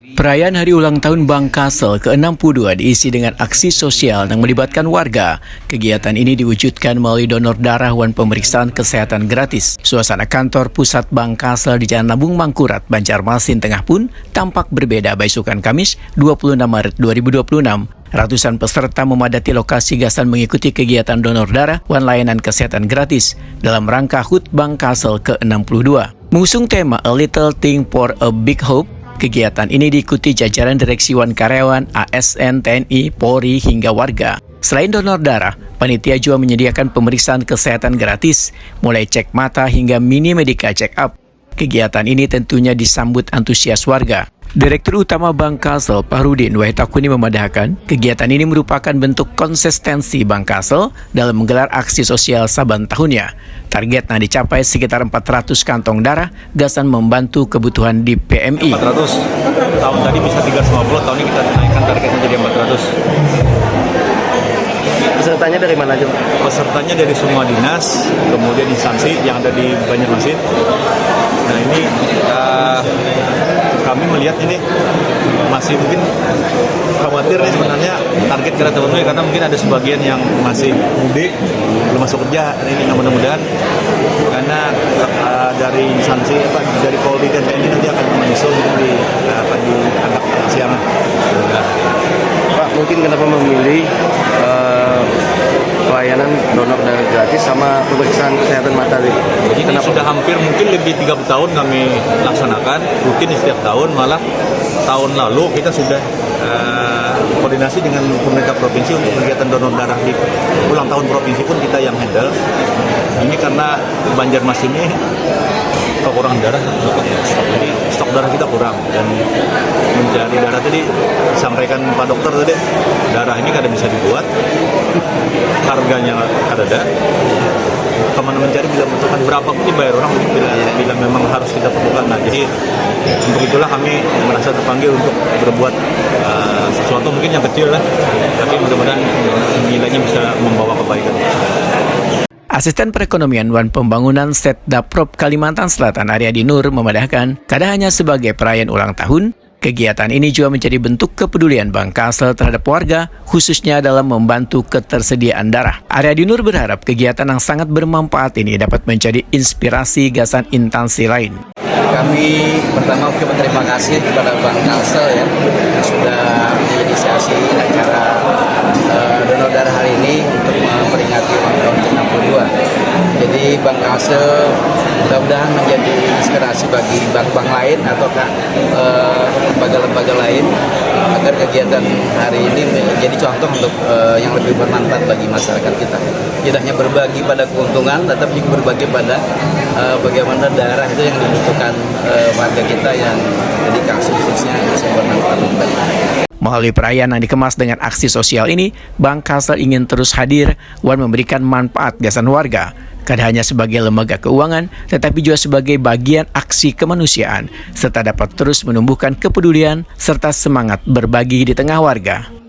Perayaan Hari Ulang Tahun Bank Kasel ke-62 diisi dengan aksi sosial yang melibatkan warga. Kegiatan ini diwujudkan melalui donor darah dan pemeriksaan kesehatan gratis. Suasana kantor pusat Bank Kasel di Jalan Lambung Mangkurat, Banjarmasin Tengah pun tampak berbeda besokan Kamis 26 Maret 2026. Ratusan peserta memadati lokasi Gasan mengikuti kegiatan donor darah dan layanan kesehatan gratis dalam rangka HUT Bank Kasel ke-62. Mengusung tema A Little Thing for a Big Hope, kegiatan ini diikuti jajaran direksi wan karyawan, ASN, TNI, Polri, hingga warga. Selain donor darah, panitia juga menyediakan pemeriksaan kesehatan gratis, mulai cek mata hingga mini medical check up. Kegiatan ini tentunya disambut antusias warga. Direktur Utama Bank Kasel, Pahrudin Wahitakuni memadahkan, kegiatan ini merupakan bentuk konsistensi Bank Kasel dalam menggelar aksi sosial saban tahunnya. Targetnya dicapai sekitar 400 kantong darah, Gasan membantu kebutuhan di PMI. 400, tahun tadi bisa 350, tahun ini kita naikkan targetnya jadi 400. Pesertanya dari mana aja? Pesertanya dari semua dinas, kemudian instansi yang ada di Banjarmasin. Nah ini kami melihat ini masih mungkin khawatir nih sebenarnya target kita terpenuhi karena mungkin ada sebagian yang masih mudik, belum masuk kerja. Ini mudah-mudahan karena dari instansi dari Polri dan TNI nanti akan menyusul di anak siang. Pak, mungkin kenapa memilih pelayanan donor darah gratis sama pemeriksaan kesehatan mata ini? Ini sudah hampir mungkin lebih 30 tahun kami laksanakan rutin setiap tahun, malah tahun lalu kita sudah koordinasi dengan pemerintah provinsi untuk kegiatan donor darah di ulang tahun provinsi pun kita yang handle. Ini karena Banjarmasin ini kekurangan darah, jadi stok darah kita kurang dan mencari darah tadi disampaikan Pak Dokter tadi darah ini kada bisa dibuat, harganya ada, kemana mencari bila membutuhkan berapa pun dibayar orang bila memang harus kita perlukan. Nah jadi untuk itulah kami merasa terpanggil untuk berbuat sesuatu mungkin yang kecil lah, tapi mudah-mudahan nilainya bisa membawa kebaikan. Asisten Perekonomian dan Pembangunan Setdaprop Kalimantan Selatan Aryadi Nur memadahkan, kada hanya sebagai perayaan ulang tahun, kegiatan ini juga menjadi bentuk kepedulian Bank Kasel terhadap warga, khususnya dalam membantu ketersediaan darah. Aryadi Nur berharap kegiatan yang sangat bermanfaat ini dapat menjadi inspirasi gasan instansi lain. Kami pertama berterima kasih kepada Bank Kasel yang sudah menginisiasi acara donor darah hari ini untuk memperingati ulang tahun ke-62. Jadi Bank Kasel mudah-mudahan menjadi inspirasi bagi bank-bank lain ataukah lembaga-lembaga lain agar kegiatan hari ini menjadi contoh untuk yang lebih bermanfaat bagi masyarakat kita. Tidak hanya berbagi pada keuntungan, tetapi juga berbagi pada bagaimana darah itu yang dibutuhkan warga kita yang jadi kasus khususnya bisa bermanfaat bagi. Melalui perayaan yang dikemas dengan aksi sosial ini, Bank Kasel ingin terus hadir dan memberikan manfaat gasan warga, tidak hanya sebagai lembaga keuangan, tetapi juga sebagai bagian aksi kemanusiaan, serta dapat terus menumbuhkan kepedulian serta semangat berbagi di tengah warga.